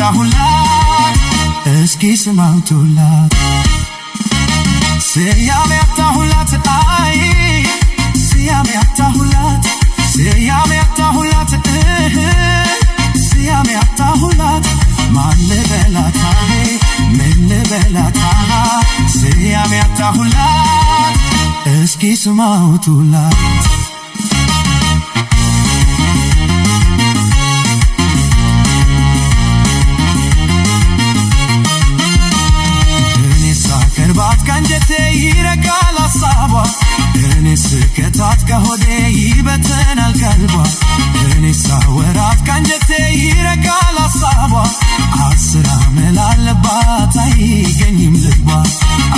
ያጣሁላት እስኪ ስማውቱላት ስያሜ ያጣሁላት አይ ስያሜ ያጣሁላት ስያሜ ያጣሁላት ስያሜ ያጣሁላት ማን ልበላት ምን ልበላት ስያሜ ያጣሁላት እስኪ ስማውቱላት ባት ካንጀቴ ይረጋል ሐሳቧ እኔ ስከታት ከሆዴ ይበተናል ቀልቧ እኔ ሳወራት ካንጀቴ ይረጋል ሐሳቧ አስር አመል አለባት አይገኝም ልቧ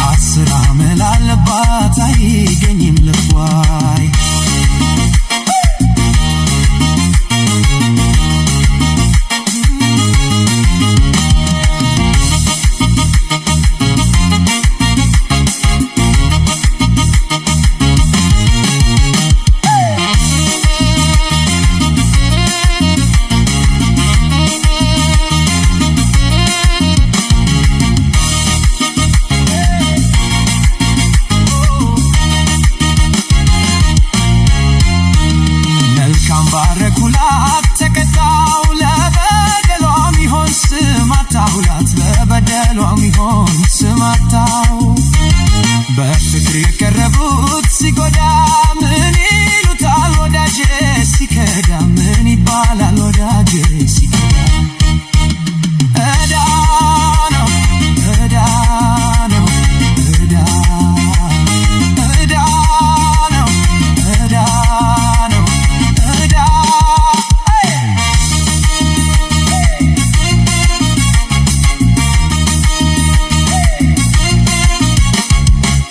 አስር አመል አለባት አይገኝም ልቧ ባረኩላት ተቀጣው ለበደሏ ሚሆን ስማታሁላት ለበደሏ ሚሆን ስማታው በፍቅር የቀረቡት ሲጎዳ ምን ይሉታል ወዳጄ ሲከዳ ምን ይባላል ወዳጄ ሲከዳ እዳ ነው እዳ ነው እዳ እዳ ነው እዳ ነው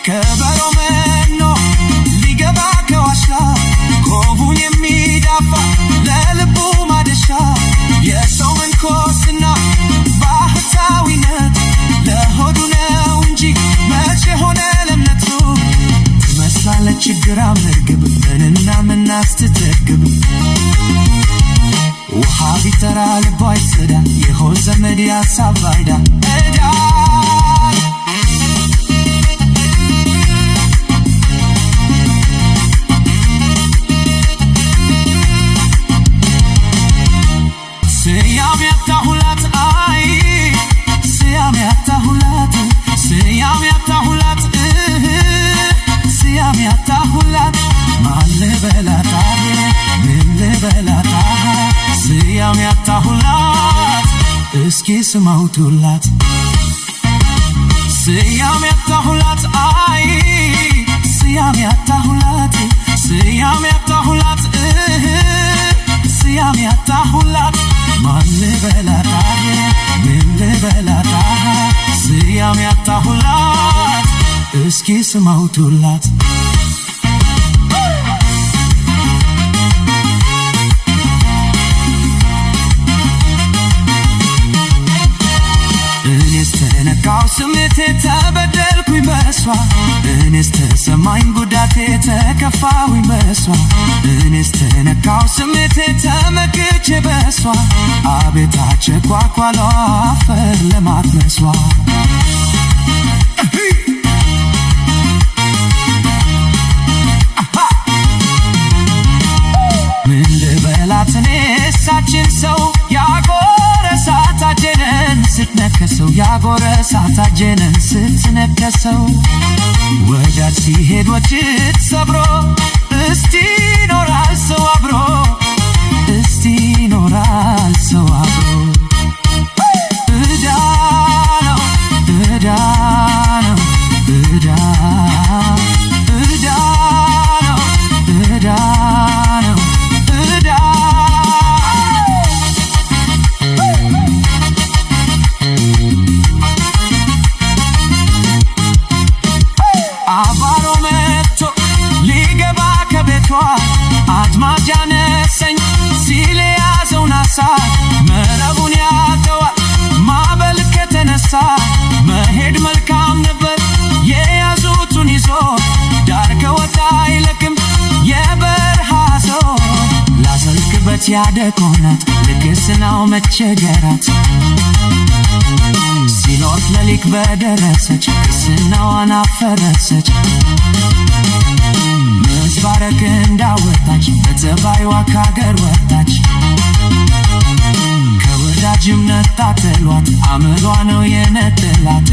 ከበሮ መኖ ሊገባ ከዋሻ ኮቡን የሚዳፋ ለልቡ ማደሻ የሰው መንኮስና ባህታዊነት ለሆዱ ነው እንጂ መቼ ሆነ ለእምነቱ ትመስላለች ችግር አመርግብ ምንና ምናስትጠግብ ውሃ ቢጠራ ልቧ ይጽዳ የሆድ ዘመድ ያሳብ ባይዳ እዳ ስያሜ ያጣሁላት አይ ስያሜ ያጣሁላት ስያሜ ያጣሁላት ስያሜ ያጣሁላት ማን ልበላት ምን ልበላት ስያሜ ያጣሁላት እስኪ ስማውቱላት ስያሜ ያጣሁላት አይ ስያሜ ያጣሁላት ስያሜ ያጣሁላት ስያሜ ያጣሁላት ማን ልበላት ምን ልበላት ስያሜ ያጣሁላት እስኪ ስማውቱላት እኔስ ተነካው ስሜቴ ተበደልኩኝ በሷ እኔስ ተሰማኝ ጉዳቴ ተከፋሁኝ በሷ እኔስ ተነካው ስሜቴ ተመክቼ በሷ አቤት አቸኳኳሏ አፈር ለማትመስሏ ምን ልበላት እኔሳችን ሰው ያጎረሳታጀንን ስትነከሰው ያጎረሳታጀንን ስትነከሰው ወዳጅ ሲሄድ ወጭት ሰብሮ እስቲ ኖራል ሰው አብሮ እስቲ ኖራል ሰው አብሮ እዳ ነው እዳ ነው እዳ እዳ ነው እዳ ነው እዳ አባሮ መጥቶ ሊገባ ያደቆናት ልግስናው መቸገራት ሲኖር ለሊክ በደረሰች ቅስናዋን አፈረሰች መስባረክ እንዳወጣች በጸባይዋ ካገር ወጣች ከወዳጅም ነጣጥሏት አመሏ ነው የነጠላት